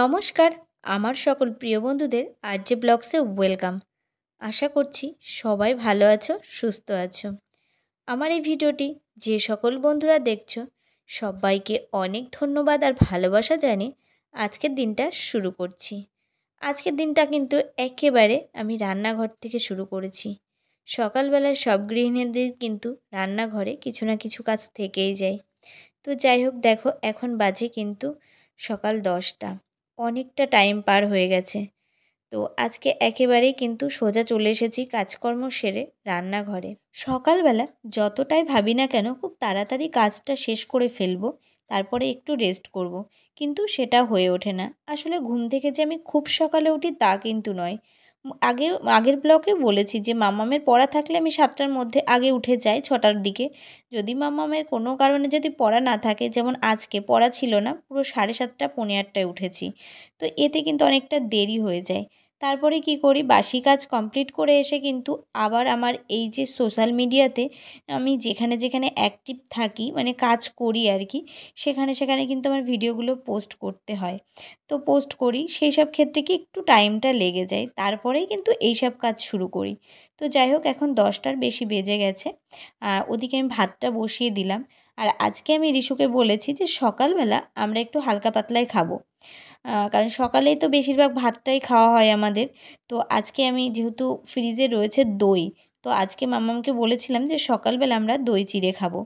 নমস্কার, আমার সকল প্রিয় বন্ধুদের আরজে ব্লগসে ওয়েলকাম। আশা করছি সবাই ভালো আছো, সুস্থ আছো। আমার এই ভিডিওটি যে সকল বন্ধুরা দেখছো সবাইকে অনেক ধন্যবাদ আর ভালোবাসা জানিয়ে আজকের দিনটা শুরু করছি। আজকের দিনটা কিন্তু একেবারে আমি রান্নাঘর থেকে শুরু করেছি। সকালবেলায় সব গৃহিণীদের কিন্তু রান্নাঘরে কিছু না কিছু কাজ থেকেই যায়। তো যাই হোক, দেখো এখন বাজে কিন্তু সকাল 10টা, অনেকটা টাইম পার হয়ে গেছে। তো আজকে একেবারেই কিন্তু সোজা চলে এসেছি কাজকর্ম সেরে রান্নাঘরে। সকালবেলা যতটাই ভাবি না কেন খুব তাড়াতাড়ি কাজটা শেষ করে ফেলবো, তারপরে একটু রেস্ট করব, কিন্তু সেটা হয়ে ওঠে না। আসলে ঘুম থেকে যে আমি খুব সকালে উঠি তা কিন্তু নয়। আগের ব্লগে বলেছি যে মাম্মামের পড়া থাকলে আমি 7টার মধ্যে আগে উঠে যাই, 6টার দিকে। যদি মাম্মামের কোনো কারণে যদি পড়া না থাকে, যেমন আজকে পড়া ছিল না, পুরো 7:30 পৌনে 8টায় উঠেছি। তো এতে কিন্তু অনেকটা দেরি হয়ে যায়। তারপরে কি করি, বাসি কাজ কমপ্লিট করে এসে কিন্তু আবার আমার এই যে সোশ্যাল মিডিয়াতে আমি যেখানে যেখানে অ্যাক্টিভ থাকি, মানে কাজ করি আর কি, সেখানে সেখানে কিন্তু আমার ভিডিওগুলো পোস্ট করতে হয়। তো পোস্ট করি, সেই সব ক্ষেত্রে কি একটু টাইমটা লেগে যায়, তারপরেই কিন্তু এইসব কাজ শুরু করি। তো যাই হোক, এখন 10টার বেশি বেজে গেছে। ওদিকে আমি ভাতটা বসিয়ে দিলাম। আর আজকে আমি রিশুকে বলেছি যে সকালবেলা আমরা একটু হালকা পাতলাই খাবো, কারণ সকালেই তো বেশিরভাগ ভাতটাই খাওয়া হয় আমাদের। তো আজকে আমি যেহেতু ফ্রিজে রয়েছে দই, তো আজকে মাম্মামকে বলেছিলাম যে সকালবেলা আমরা দই চিড়ে খাবো।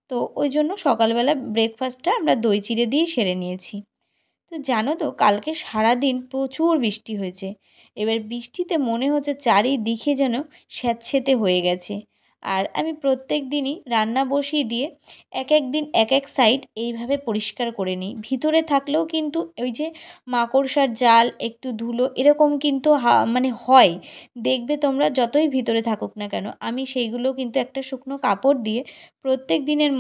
তো ওই জন্য সকালবেলা ব্রেকফাস্টটা আমরা দই চিড়ে দিয়েই সেরে নিয়েছি। তো জানো তো, কালকে সারাদিন প্রচুর বৃষ্টি হয়েছে। এবার বৃষ্টিতে মনে হচ্ছে চারিদিকে যেন স্যাঁতসেঁতে হয়ে গেছে। আর আমি প্রত্যেক দিনই রান্না বসিয়ে দিয়ে এক এক দিন এক এক সাইড এইভাবে পরিষ্কার করে নিই। ভিতরে থাকলেও কিন্তু ওই যে মাকড়সার জাল, একটু ধুলো এরকম কিন্তু মানে হয়। দেখবে তোমরা যতই ভিতরে থাকুক না কেন, আমি সেইগুলো কিন্তু একটা শুকনো কাপড় দিয়ে প্রত্যেক দিনের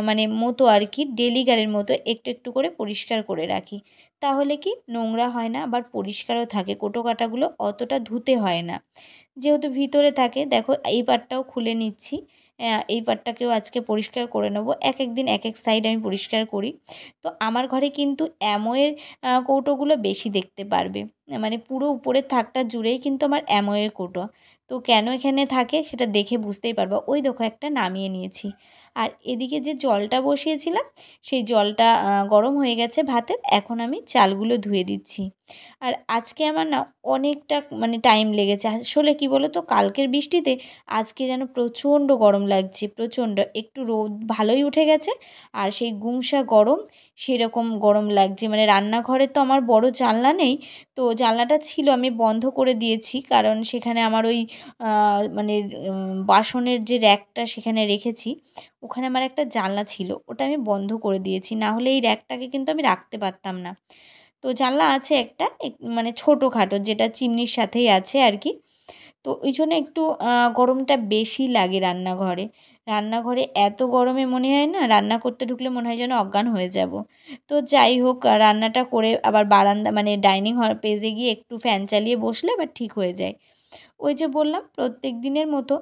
মানে মতো আর কি, ডেলিগারের মতো একটু একটু করে পরিষ্কার করে রাখি। তাহলে কি নোংরা হয় না, আবার পরিষ্কারও থাকে, কোটোকাটাগুলো অতটা ধুতে হয় না। যেহেতু ভিতরে থাকে, দেখো এই পাটটাও খুলে নিচ্ছি। এই পাটটাকেও আজকে পরিষ্কার করে নেবো। এক এক দিন এক এক সাইড আমি পরিষ্কার করি। তো আমার ঘরে কিন্তু অ্যামোয়ের কৌটোগুলো বেশি দেখতে পারবে। মানে পুরো উপরের থাকটা জুড়েই কিন্তু আমার অ্যামোয়ের কৌটো। তো কেন এখানে থাকে সেটা দেখে বুঝতেই পারবা। ওই দেখো একটা নামিয়ে নিয়েছি। আর এদিকে যে জলটা বসিয়েছিলাম, সেই জলটা গরম হয়ে গেছে ভাতের। এখন আমি চালগুলো ধুয়ে দিচ্ছি। আর আজকে আমার না অনেকটা মানে টাইম লেগেছে। আসলে কি বলো তো, কালকের বৃষ্টিতে আজকে যেন প্রচণ্ড গরম লাগছে, প্রচণ্ড। একটু রোদ ভালোই উঠে গেছে, আর সেই গুমসা গরম, সেরকম গরম লাগছে। মানে রান্নাঘরে তো আমার বড় জানলা নেই, তো জানলাটা ছিল আমি বন্ধ করে দিয়েছি, কারণ সেখানে আমার ওই মানে বাসনের যে র্যাকটা সেখানে রেখেছি, ওখানে আমার একটা জানলা ছিল, ওটা আমি বন্ধ করে দিয়েছি। না হলে এই র্যাকটাকে কিন্তু আমি রাখতে পারতাম না। তো জানলা আছে একটা, মানে ছোটোখাটো, যেটা চিমনির সাথেই আছে আর কি। তো ওই জন্য একটু গরমটা বেশি লাগে রান্নাঘরে। রান্নাঘরে এত গরমে মনে হয় না, রান্না করতে ঢুকলে মনে হয় যেন অজ্ঞান হয়ে যাব। তো যাই হোক, রান্নাটা করে আবার বারান্দা মানে ডাইনিং হল পেজে গিয়ে একটু ফ্যান চালিয়ে বসলে আবার ঠিক হয়ে যায়। ওই যে বললাম প্রত্যেক দিনের মতো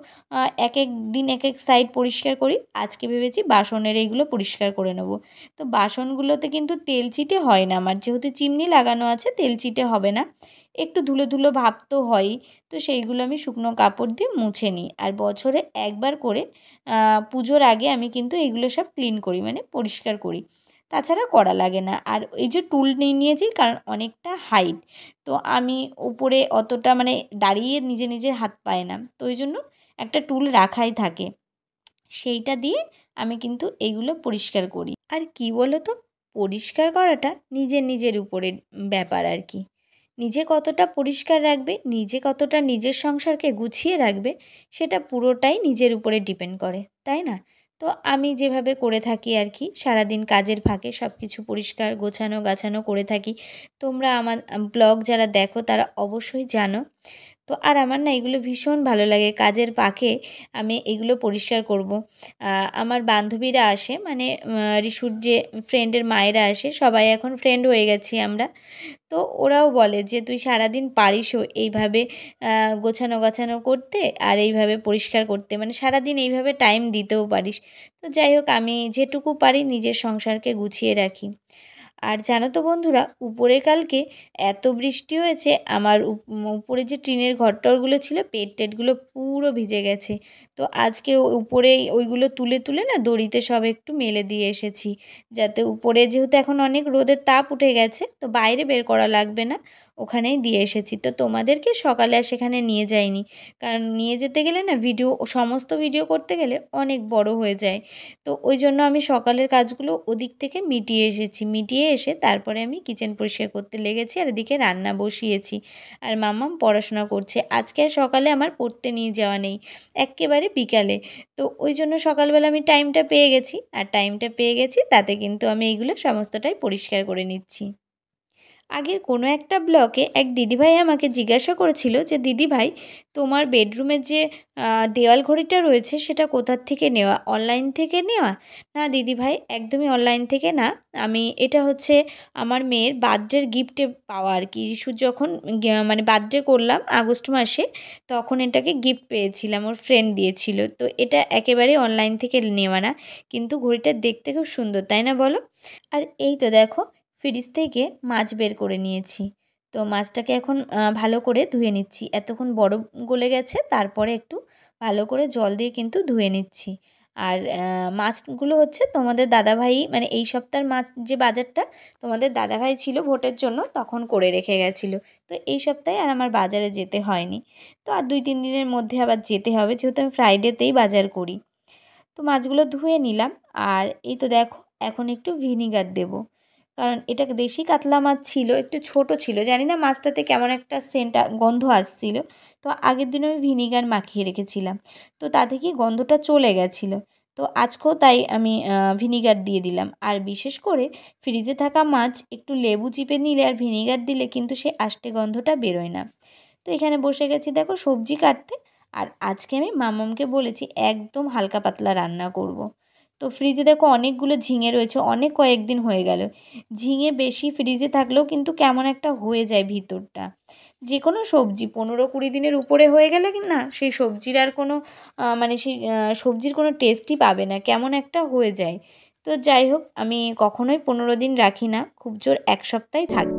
এক এক দিন এক এক সাইড পরিষ্কার করি। আজকে ভেবেছি বাসনের এইগুলো পরিষ্কার করে নেব। তো বাসনগুলোতে কিন্তু তেল চিটে হয় না আমার, যেহেতু চিমনি লাগানো আছে তেল চিটে হবে না। একটু ধুলো ধুলো ভাব তো হয়ই। তো সেইগুলো আমি শুকনো কাপড় দিয়ে মুছে নিই। আর বছরে একবার করে পুজোর আগে আমি কিন্তু এগুলো সব ক্লিন করি, মানে পরিষ্কার করি। তাছাড়া করা লাগে না। আর এই যে টুল নিয়ে নিয়েছি, কারণ অনেকটা হাইট, তো আমি উপরে অতটা মানে দাঁড়িয়ে নিজে নিজে হাত পায় না, তো ওই জন্য একটা টুল রাখাই থাকে, সেইটা দিয়ে আমি কিন্তু এইগুলো পরিষ্কার করি। আর কি বলো তো, পরিষ্কার করাটা নিজের নিজের উপরে ব্যাপার আর কি। নিজে কতটা পরিষ্কার রাখবে, নিজে কতটা নিজের সংসারকে গুছিয়ে রাখবে, সেটা পুরোটাই নিজের উপরে ডিপেন্ড করে, তাই না? তো আমি যেভাবে করে থাকি আর কি, সারাদিন কাজের ফাঁকে সব কিছু পরিষ্কার গোছানো গাছানো করে থাকি। তোমরা আমার ব্লগ যারা দেখো তারা অবশ্যই জানো। তো আর আমার না এগুলো ভীষণ ভালো লাগে, কাজের ফাঁকে আমি এগুলো পরিষ্কার করব। আমার বান্ধবীরা আসে, মানে রিশুর যে ফ্রেন্ডের মায়েরা আসে, সবাই এখন ফ্রেন্ড হয়ে গেছি আমরা। তো ওরাও বলে যে তুই সারাদিন পারিসও এইভাবে গোছানো গাছানো করতে, আর এইভাবে পরিষ্কার করতে, মানে সারাদিন এইভাবে টাইম দিতেও পারিস। তো যাই হোক, আমি যেটুকু পারি নিজের সংসারকে গুছিয়ে রাখি। আর জানো তো বন্ধুরা, উপরে কালকে এত বৃষ্টি হয়েছে, আমার উপরে যে টিনের ঘরটরগুলো ছিল পেট টেটগুলো পুরো ভিজে গেছে। তো আজকে উপরে ওইগুলো তুলে তুলে না দড়িতে সব একটু মেলে দিয়ে এসেছি, যাতে উপরে যেহেতু এখন অনেক রোদের তাপ উঠে গেছে তো বাইরে বের করা লাগবে না, ওখানেই দিয়ে এসেছি। তো তোমাদেরকে সকালে আর সেখানে নিয়ে যাইনি, কারণ নিয়ে যেতে গেলে না সমস্ত ভিডিও করতে গেলে অনেক বড় হয়ে যায়। তো ওই জন্য আমি সকালের কাজগুলো ওদিক থেকে মিটিয়ে এসেছি, মিটিয়ে এসে তারপরে আমি কিচেন পরিষ্কার করতে লেগেছি আর এদিকে রান্না বসিয়েছি। আর মাম্মাম পড়াশোনা করছে। আজকে আর সকালে আমার পড়তে নিয়ে যাওয়া নেই, এক্কেবারে বিকালে। তো ওই জন্য সকালবেলা আমি টাইমটা পেয়ে গেছি, আর টাইমটা পেয়ে গেছি তাতে কিন্তু আমি এইগুলো সমস্তটাই পরিষ্কার করে নিচ্ছি। আগের কোনো একটা ব্লগে এক দিদিভাই আমাকে জিজ্ঞাসা করেছিল যে দিদিভাই, তোমার বেডরুমের যে দেওয়াল ঘড়িটা রয়েছে সেটা কোথার থেকে নেওয়া, অনলাইন থেকে নেওয়া? না দিদিভাই, একদমই অনলাইন থেকে না। আমি এটা হচ্ছে আমার মেয়ের বার্থডের গিফটে পাওয়া আর কি। রিশু যখন মানে বার্থডে করলাম আগস্ট মাসে, তখন এটাকে গিফট পেয়েছিলাম, ওর ফ্রেন্ড দিয়েছিল। তো এটা একেবারেই অনলাইন থেকে নেওয়া না, কিন্তু ঘড়িটা দেখতে খুব সুন্দর, তাই না বলো? আর এই তো দেখো, ফ্রিজ থেকে মাছ বের করে নিয়েছি। তো মাছটাকে এখন ভালো করে ধুয়ে নিচ্ছি। এতক্ষণ বরফ গলে গেছে, তারপরে একটু ভালো করে জল দিয়ে কিন্তু ধুয়ে নিচ্ছি। আর মাছগুলো হচ্ছে তোমাদের দাদাভাই, মানে এই সপ্তাহের মাছ যে বাজারটা তোমাদের দাদাভাই ছিল ভোটের জন্য তখন করে রেখে গেছিলো। তো এই সপ্তাহে আর আমার বাজারে যেতে হয়নি। তো আর 2-3 দিনের মধ্যে আবার যেতে হবে, যেহেতু আমি ফ্রাইডেতেই বাজার করি। তো মাছগুলো ধুয়ে নিলাম। আর এই তো দেখো, এখন একটু ভিনিগার দেবো, কারণ এটা দেশি কাতলা মাছ ছিল, একটু ছোট ছিল, জানি না মাছটাতে কেমন একটা গন্ধ আসছিল। তো আগের দিন আমি ভিনিগার মাখিয়ে রেখেছিলাম, তো তাতে কি গন্ধটা চলে গেছিলো। তো আজকেও তাই আমি ভিনিগার দিয়ে দিলাম। আর বিশেষ করে ফ্রিজে থাকা মাছ একটু লেবু চিপে নিলে আর ভিনিগার দিলে কিন্তু সে আষ্টে গন্ধটা বেরোয় না। তো এখানে বসে গেছি দেখো সবজি কাটতে। আর আজকে আমি মামামকে বলেছি একদম হালকা পাতলা রান্না করব। তো ফ্রিজে দেখো অনেকগুলো ঝিঙে রয়েছে, অনেক কয়েকদিন হয়ে গেল। ঝিঙে বেশি ফ্রিজে থাকলেও কিন্তু কেমন একটা হয়ে যায় ভিতরটা। যে কোনো সবজি 15-20 দিনের উপরে হয়ে গেলে না সেই সবজির আর কোনো মানে সেই সবজির কোনো টেস্টই পাবে না, কেমন একটা হয়ে যায়। তো যাই হোক, আমি কখনোই 15 দিন রাখি না, খুব জোর 1 সপ্তাহই থাকে।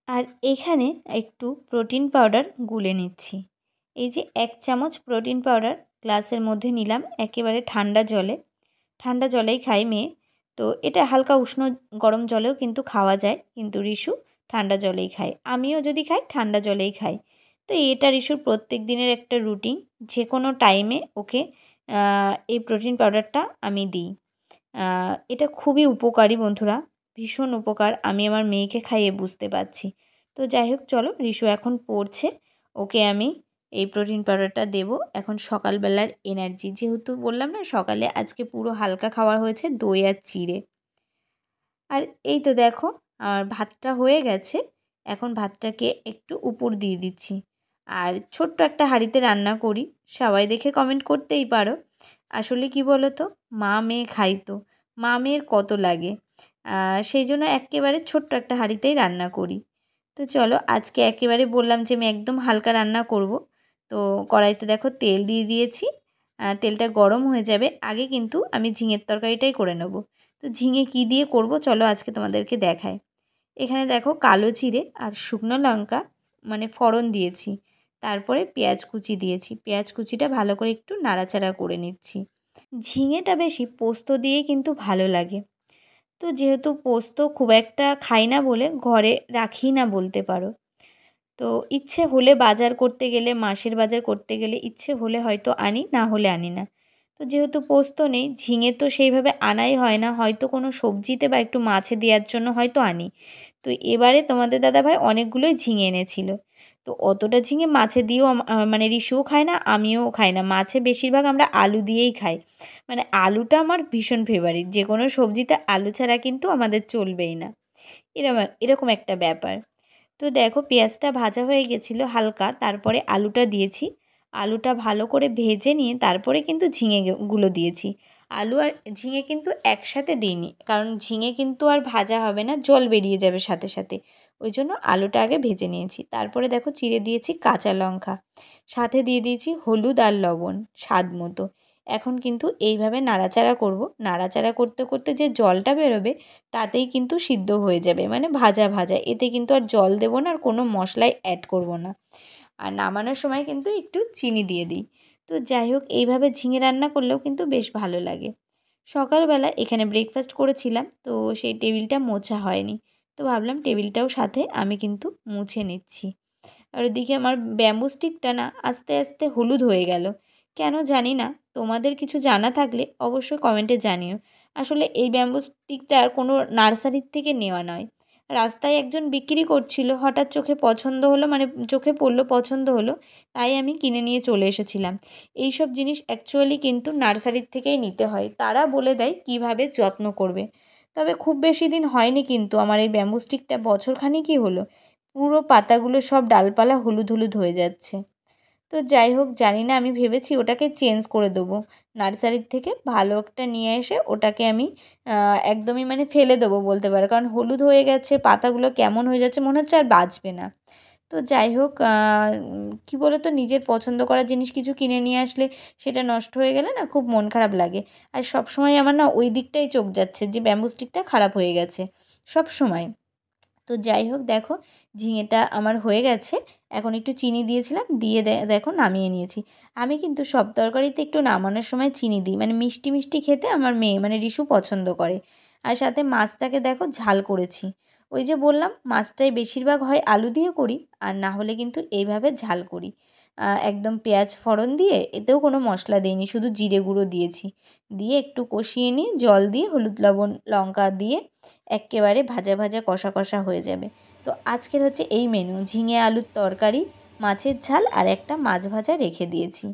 আর এখানে একটু প্রোটিন পাউডার গুলে নিচ্ছি। এই যে 1 চামচ প্রোটিন পাউডার গ্লাসের মধ্যে নিলাম একেবারে ঠান্ডা জলে। ঠান্ডা জলেই খায় মেয়ে। তো এটা হালকা উষ্ণ গরম জলেও কিন্তু খাওয়া যায়, কিন্তু রিশু ঠান্ডা জলেই খায়। আমিও যদি খাই ঠান্ডা জলেই খাই। তো এটা রিশুর প্রত্যেক দিনের একটা রুটিন, যে কোনো টাইমে ওকে এই প্রোটিন পাউডারটা আমি দিই। এটা খুবই উপকারী বন্ধুরা, ভীষণ উপকার, আমি আমার মেয়েকে খাইয়ে বুঝতে পারছি। তো যাই হোক চলো, রিশু এখন পড়ছে, ওকে আমি এই প্রোটিন পাউডারটা দেবো। এখন সকালবেলার এনার্জি, যেহেতু বললাম না সকালে আজকে পুরো হালকা খাওয়া হয়েছে, দই আর চিড়ে। আর এই তো দেখো আমার ভাতটা হয়ে গেছে, এখন ভাতটাকে একটু উপর দিয়ে দিচ্ছি। আর ছোট্ট একটা হাঁড়িতে রান্না করি, সবাই দেখে কমেন্ট করতেই পারো। আসলে কি বলো তো, মা মেয়ে খাই তো, মা মেয়ের কত লাগে, সেই জন্য একেবারে ছোট্ট একটা হাঁড়িতেই রান্না করি। তো চলো, আজকে একেবারে বললাম যে আমি একদম হালকা রান্না করব। তো কড়াইতে দেখো তেল দিয়ে দিয়েছি, তেলটা গরম হয়ে যাবে, আগে কিন্তু আমি ঝিঙের তরকারিটাই করে নেব। তো ঝিঙে কী দিয়ে করব চলো আজকে তোমাদেরকে দেখাই। এখানে দেখো কালো জিরে আর শুকনো লঙ্কা মানে ফোড়ন দিয়েছি, তারপরে পেঁয়াজ কুচি দিয়েছি, পেঁয়াজ কুচিটা ভালো করে একটু নাড়াচাড়া করে নিচ্ছি। ঝিঙেটা বেশি পোস্ত দিয়ে কিন্তু ভালো লাগে। তো যেহেতু পোস্ত খুব একটা খাই না বলে ঘরে রাখি না বলতে পারো। তো ইচ্ছে হলে বাজার করতে গেলে, মাসের বাজার করতে গেলে ইচ্ছে হলে হয়তো আনি, না হলে আনি না। তো যেহেতু পোস্ত নেই, ঝিঙে তো সেইভাবে আনাই হয় না, হয়তো কোনো সবজিতে বা একটু মাছে দেওয়ার জন্য হয়তো আনি। তো এবারে তোমাদের দাদাভাই অনেকগুলোই ঝিঙে এনেছিল। তো অতটা ঝিঙে মাছে দিয়েও মানে রিশুও খায় না, আমিও খাই না। মাছে বেশিরভাগ আমরা আলু দিয়েই খাই, মানে আলুটা আমার ভীষণ ফেভারিট, যে কোনো সবজিতে আলু ছাড়া কিন্তু আমাদের চলবেই না, এরকম একটা ব্যাপার। তো দেখো পেঁয়াজটা ভাজা হয়ে গেছিলো হালকা, তারপরে আলুটা দিয়েছি। আলুটা ভালো করে ভেজে নিয়ে তারপরে কিন্তু ঝিঙেগুলো দিয়েছি। আলু আর ঝিঙে কিন্তু একসাথে দিইনি, কারণ ঝিঙে কিন্তু আর ভাজা হবে না, জল বেরিয়ে যাবে সাথে সাথে। ওই জন্য আলুটা আগে ভেজে নিয়েছি। তারপরে দেখো চিড়ে দিয়েছি কাঁচা লঙ্কা, সাথে দিয়ে দিয়েছি হলুদ আর লবণ স্বাদ মতো। এখন কিন্তু এইভাবে নাড়াচাড়া করব। নাড়াচাড়া করতে করতে যে জলটা বেরোবে তাতেই কিন্তু সিদ্ধ হয়ে যাবে, মানে ভাজা ভাজা। এতে কিন্তু আর জল দেবো না, আর কোনো মশলাই অ্যাড করব না। আর নামানোর সময় কিন্তু একটু চিনি দিয়ে দিই। তো যাই হোক, এইভাবে ঝিঙে রান্না করলেও কিন্তু বেশ ভালো লাগে। সকালবেলা এখানে ব্রেকফাস্ট করেছিলাম, তো সেই টেবিলটা মোছা হয়নি, তো ভাবলাম টেবিলটাও সাথে আমি কিন্তু মুছে নিচ্ছি। আর ওদিকে আমার ব্যাম্বু স্টিকটা না আস্তে আস্তে হলুদ হয়ে গেল, কেন জানি না। তোমাদের কিছু জানা থাকলে অবশ্যই কমেন্টে জানিও। আসলে এই ব্যাম্বু স্টিকটা কোনো নার্সারির থেকে নেওয়া নয়। রাস্তায় একজন বিক্রি করছিল, হঠাৎ চোখে পছন্দ হলো, মানে চোখে পড়লো, পছন্দ হলো, তাই আমি কিনে নিয়ে চলে এসেছিলাম। এই সব জিনিস অ্যাকচুয়ালি কিন্তু নার্সারির থেকেই নিতে হয়, তারা বলে দেয় কিভাবে যত্ন করবে। তবে খুব বেশি দিন হয়নি কিন্তু আমার এই ব্যাম্বু স্টিকটা, বছরখানেকই হলো। পুরো পাতাগুলো সব ডালপালা হলুদ হলুদ হয়ে যাচ্ছে। তো যাই হোক, জানি না, আমি ভেবেছি ওটাকে চেঞ্জ করে দেবো। নার্সারির থেকে ভালো একটা নিয়ে এসে ওটাকে আমি একদমই মানে ফেলে দেবো বলতে পারো, কারণ হলুদ হয়ে গেছে, পাতাগুলো কেমন হয়ে যাচ্ছে, মনে হচ্ছে আর বাঁচবে না। তো যাই হোক, কী বলো তো, নিজের পছন্দ করা জিনিস কিছু কিনে নিয়ে আসলে সেটা নষ্ট হয়ে গেলে না খুব মন খারাপ লাগে। আর সবসময় আমার না ওই দিকটাই চোখ যাচ্ছে যে ব্যাম্বু স্টিকটা খারাপ হয়ে গেছে সব সময়। তো যাই হোক, দেখো ঝিঙেটা আমার হয়ে গেছে। এখন একটু চিনি দিয়েছিলাম, দিয়ে দেখো নামিয়ে নিয়েছি। আমি কিন্তু সব তরকারিতে একটু নামানোর সময় চিনি দিই, মানে মিষ্টি মিষ্টি খেতে আমার মেয়ে মানে রিশু পছন্দ করে। আর সাথে মাছটাকে দেখো ঝাল করেছি। ওই যে বললাম, মাছটাই বেশিরভাগ হয় আলু দিয়ে করি, আর না হলে কিন্তু এইভাবে ঝাল করি। একদম পেঁয়াজ ফোড়ন দিয়ে, এতেও কোনো মশলা দিইনি, শুধু জিরে গুঁড়ো দিয়েছি। দিয়ে একটু কষিয়ে নিয়ে জল দিয়ে হলুদ লবণ লঙ্কা দিয়ে এক্কেবারে ভাজা ভাজা কষা কষা হয়ে যাবে। তো আজকের হচ্ছে এই মেনু, ঝিঙে আলুর তরকারি, মাছের ঝাল আর একটা মাছ ভাজা রেখে দিয়েছি।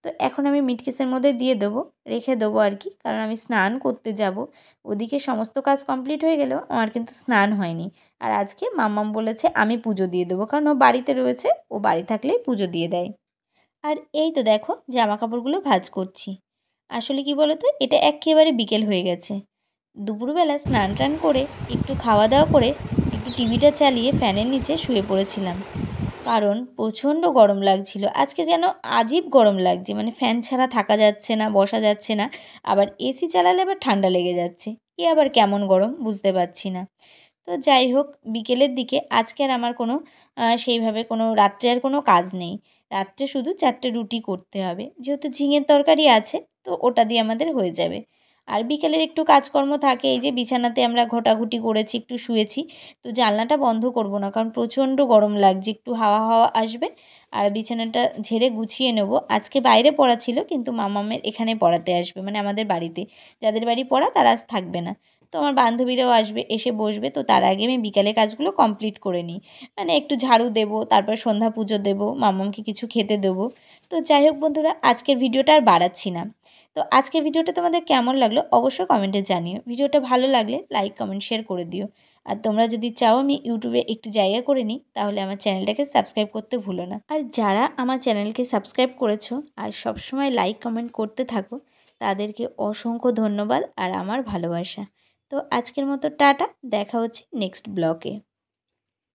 তো এখন আমি মিটকেসের মধ্যে দিয়ে দেবো, রেখে দেবো আর কি, কারণ আমি স্নান করতে যাব। ওদিকে সমস্ত কাজ কমপ্লিট হয়ে গেলেও আমার কিন্তু স্নান হয়নি। আর আজকে মাম্মাম বলেছে আমি পুজো দিয়ে দেবো, কারণ ও বাড়িতে রয়েছে, ও বাড়ি থাকলেই পুজো দিয়ে দেয়। আর এই তো দেখো জামা কাপড়গুলো ভাঁজ করছি। আসলে কি বলো তো, এটা একেবারে বিকেল হয়ে গেছে। দুপুরবেলা স্নান টান করে একটু খাওয়া দাওয়া করে একটু টিভিটা চালিয়ে ফ্যানের নিচে শুয়ে পড়েছিলাম, কারণ প্রচণ্ড গরম লাগছিল। আজকে যেন আজীব গরম লাগছে, মানে ফ্যান ছাড়া থাকা যাচ্ছে না, বসা যাচ্ছে না। আবার এসি চালালে আবার ঠান্ডা লেগে যাচ্ছে, এ আবার কেমন গরম বুঝতে পারছি না। তো যাই হোক, বিকেলের দিকে আজকে আর আমার কোনো সেইভাবে কোনো রাত্রে আর কোনো কাজ নেই। রাত্রে শুধু 4টে রুটি করতে হবে, যেহেতু ঝিঙের তরকারি আছে, তো ওটা দিয়ে আমাদের হয়ে যাবে। আর বিকেলের একটু কাজকর্ম থাকে, এই যে বিছানাতে আমরা ঘোটাঘুটি করেছি, একটু শুয়েছি। তো জানলাটা বন্ধ করব না, কারণ প্রচণ্ড গরম লাগছে, একটু হাওয়া হাওয়া আসবে। আর বিছানাটা ঝেড়ে গুছিয়ে নেব। আজকে বাইরে পড়া ছিল, কিন্তু মামামের এখানে পড়াতে আসবে, মানে আমাদের বাড়িতে। যাদের বাড়ি পড়া তারা আজ থাকবে না। তো আমার বান্ধবীরাও আসবে, এসে বসবে, তো তার আগে আমি বিকালে কাজগুলো কমপ্লিট করে নিই। মানে একটু ঝাড়ু দেবো, তারপর সন্ধ্যা পুজো দেবো, মামামকে কিছু খেতে দেবো। তো যাই হোক বন্ধুরা, আজকের ভিডিওটা আর বাড়াচ্ছি না। তো আজকের ভিডিওটা তোমাদের কেমন লাগলো অবশ্যই কমেন্টে জানিও। ভিডিওটা ভালো লাগলে লাইক কমেন্ট শেয়ার করে দিও। আর তোমরা যদি চাও আমি ইউটিউবে একটু জায়গা করে নিই, তাহলে আমার চ্যানেলটাকে সাবস্ক্রাইব করতে ভুলো না। আর যারা আমার চ্যানেলকে সাবস্ক্রাইব করেছো আর সবসময় লাইক কমেন্ট করতে থাকো, তাদেরকে অসংখ্য ধন্যবাদ আর আমার ভালোবাসা। তো আজকের মতো টাটা, দেখা হচ্ছে নেক্সট ব্লগে।